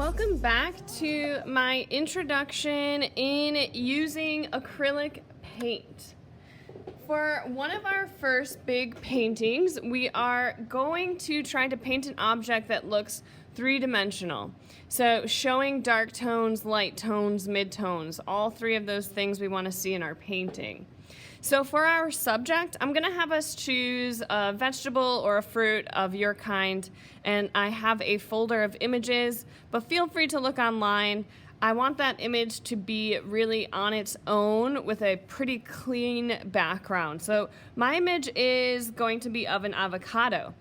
Welcome back to my introduction in using acrylic paint. For one of our first big paintings, we are going to try to paint an object that looks three-dimensional. So showing dark tones, light tones, mid-tones, all three of those things we want to see in our painting. So for our subject, I'm going to have us choose a vegetable or a fruit of your kind, and I have a folder of images, but feel free to look online. I want that image to be really on its own with a pretty clean background. So my image is going to be of an avocado.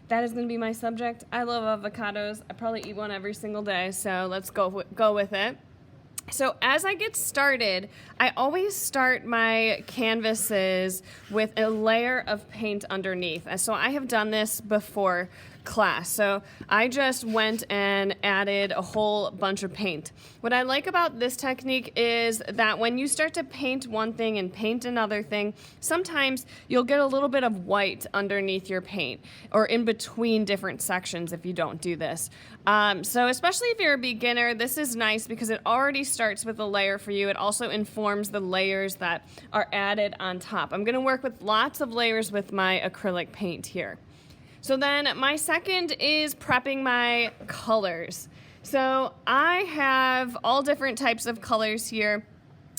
That is going to be my subject. I love avocados. I probably eat one every single day, so let's go with it. So as I get started, I always start my canvases with a layer of paint underneath. So I have done this before class. So I just went and added a whole bunch of paint. What I like about this technique is that when you start to paint one thing and paint another thing, sometimes you'll get a little bit of white underneath your paint or in between different sections if you don't do this. So especially if you're a beginner, this is nice because it already starts with a layer for you. It also informs the layers that are added on top. I'm going to work with lots of layers with my acrylic paint here. So then my second is prepping my colors. So I have all different types of colors here.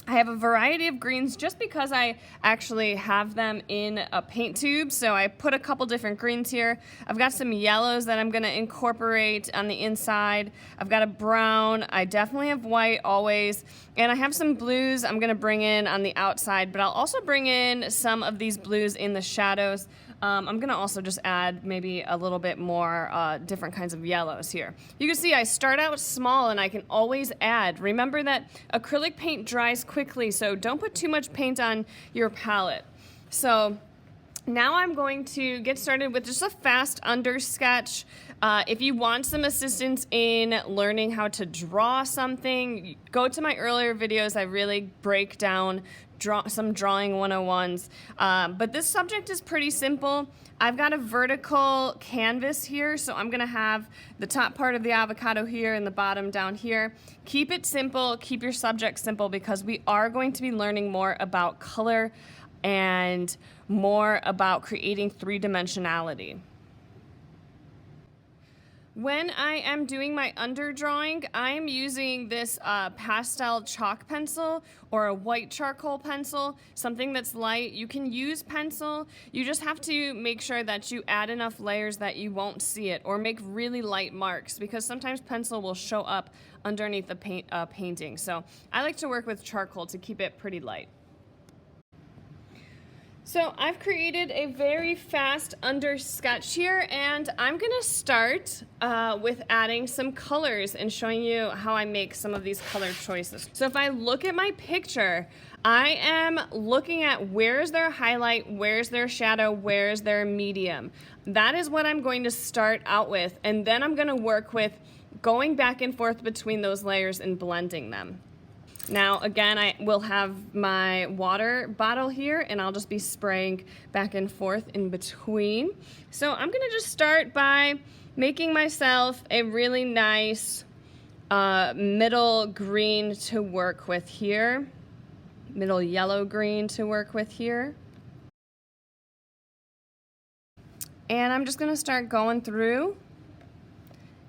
I have a variety of greens just because I actually have them in a paint tube. So I put a couple different greens here. I've got some yellows that I'm gonna incorporate on the inside. I've got a brown. I definitely have white always. And I have some blues I'm gonna bring in on the outside, but I'll also bring in some of these blues in the shadows. I'm gonna also just add maybe a little bit more different kinds of yellows here. You can see I start out small and I can always add. Remember that acrylic paint dries quickly, so don't put too much paint on your palette. So now I'm going to get started with just a fast under sketch. If you want some assistance in learning how to draw something, go to my earlier videos. I really break down some drawing 101s. But this subject is pretty simple. I've got a vertical canvas here, so I'm gonna have the top part of the avocado here and the bottom down here. Keep it simple, keep your subject simple, because we are going to be learning more about color and more about creating three-dimensionality. When I am doing my underdrawing, I'm using this pastel chalk pencil or a white charcoal pencil, something that's light. You can use pencil. You just have to make sure that you add enough layers that you won't see it, or make really light marks, because sometimes pencil will show up underneath the painting. So I like to work with charcoal to keep it pretty light. So I've created a very fast under sketch here, and I'm gonna start with adding some colors and showing you how I make some of these color choices. So if I look at my picture, I am looking at where's their highlight, where's their shadow, where's their medium. That is what I'm going to start out with, and then I'm gonna work with going back and forth between those layers and blending them. Now, again, I will have my water bottle here, and I'll just be spraying back and forth in between. So I'm gonna just start by making myself a really nice middle green to work with here, middle yellow green to work with here. And I'm just gonna start going through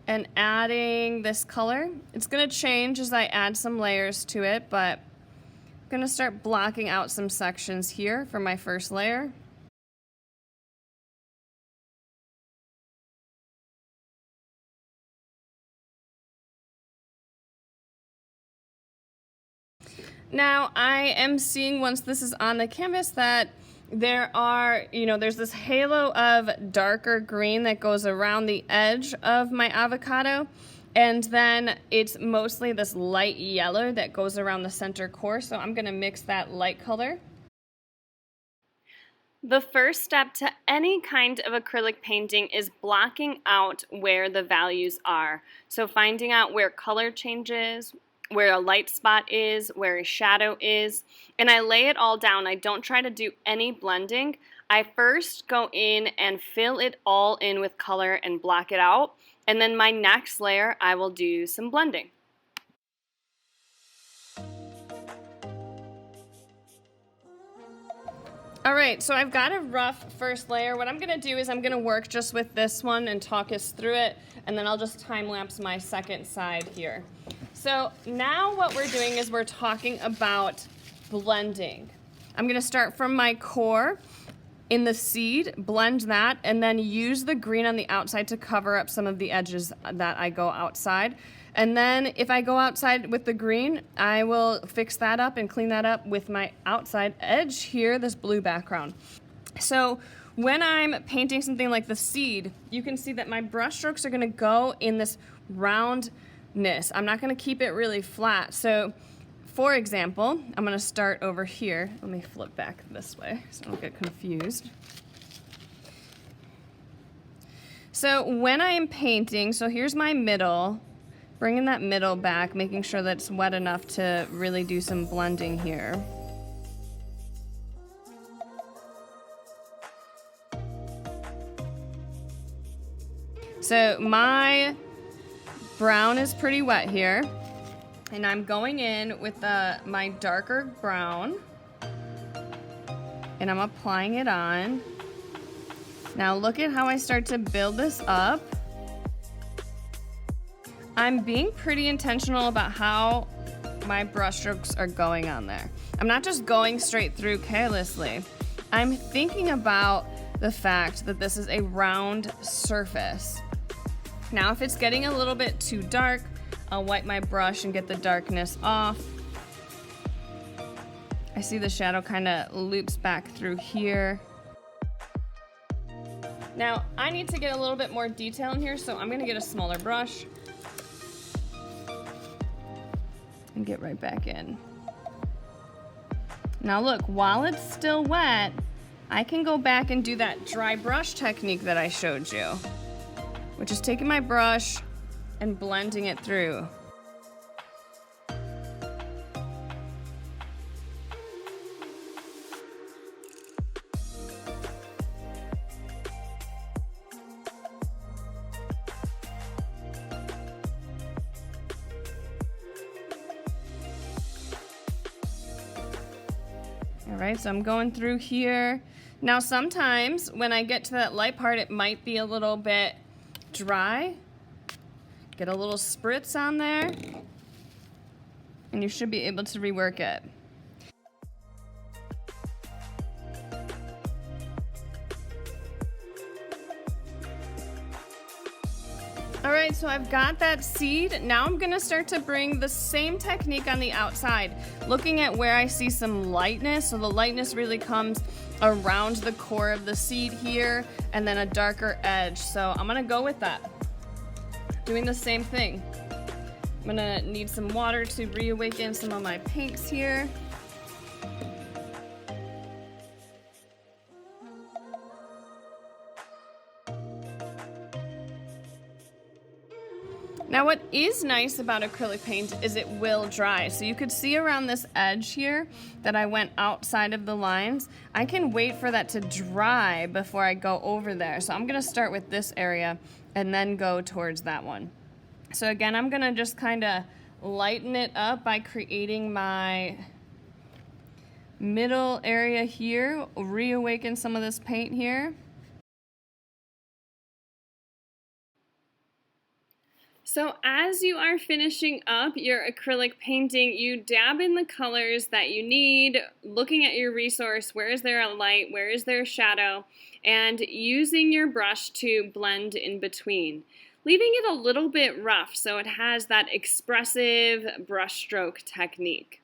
and adding this color. It's gonna change as I add some layers to it, but I'm gonna start blocking out some sections here for my first layer. Now I am seeing, once this is on the canvas, that there's this halo of darker green that goes around the edge of my avocado, and then it's mostly this light yellow that goes around the center core, so I'm gonna mix that light color. The first step to any kind of acrylic painting is blocking out where the values are. So finding out where color changes, where a light spot is, where a shadow is, and I lay it all down. I don't try to do any blending. I first go in and fill it all in with color and block it out, And then my next layer, I will do some blending. Alright, so I've got a rough first layer. What I'm going to do is I'm going to work just with this one and talk us through it, and then I'll just time-lapse my second side here. So now what we're doing is we're talking about blending. I'm going to start from my core in the seed, blend that, and then use the green on the outside to cover up some of the edges that I go outside. And then if I go outside with the green, I will fix that up and clean that up with my outside edge here, this blue background. So when I'm painting something like the seed, you can see that my brush strokes are gonna go in this roundness. I'm not gonna keep it really flat. So for example, I'm gonna start over here. Let me flip back this way so I don't get confused. So when I am painting, so here's my middle, bringing that middle back, making sure that it's wet enough to really do some blending here. So my brown is pretty wet here, and I'm going in with my darker brown, and I'm applying it on. Now look at how I start to build this up. I'm being pretty intentional about how my brush strokes are going on there. I'm not just going straight through carelessly. I'm thinking about the fact that this is a round surface. Now if it's getting a little bit too dark, I'll wipe my brush and get the darkness off. I see the shadow kind of loops back through here. Now I need to get a little bit more detail in here, so I'm gonna get a smaller brush and get right back in. Now look, while it's still wet, I can go back and do that dry brush technique that I showed you, which is taking my brush and blending it through. All right, so I'm going through here. Now sometimes when I get to that light part, it might be a little bit dry. Get a little spritz on there, and you should be able to rework it. All right, so I've got that seed. Now I'm gonna start to bring the same technique on the outside, looking at where I see some lightness. So the lightness really comes around the core of the seed here, and then a darker edge. So I'm gonna go with that. Doing the same thing. I'm gonna need some water to reawaken some of my pinks here. Now what is nice about acrylic paint is it will dry. So you could see around this edge here that I went outside of the lines. I can wait for that to dry before I go over there. So I'm gonna start with this area and then go towards that one. So again, I'm gonna just kind of lighten it up by creating my middle area here, reawaken some of this paint here. So as you are finishing up your acrylic painting, you dab in the colors that you need, looking at your resource, where is there a light, where is there a shadow, and using your brush to blend in between. Leaving it a little bit rough so it has that expressive brushstroke technique.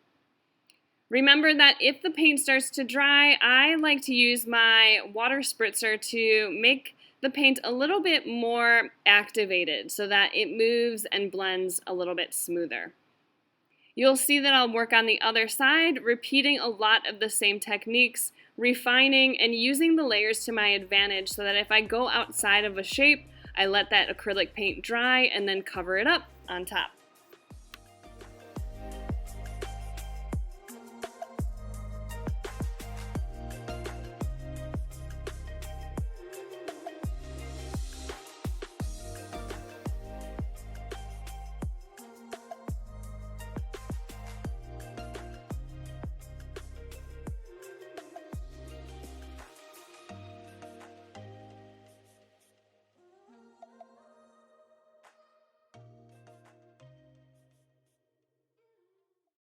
Remember that if the paint starts to dry, I like to use my water spritzer to make the paint a little bit more activated so that it moves and blends a little bit smoother. You'll see that I'll work on the other side, repeating a lot of the same techniques, refining and using the layers to my advantage so that if I go outside of a shape, I let that acrylic paint dry and then cover it up on top.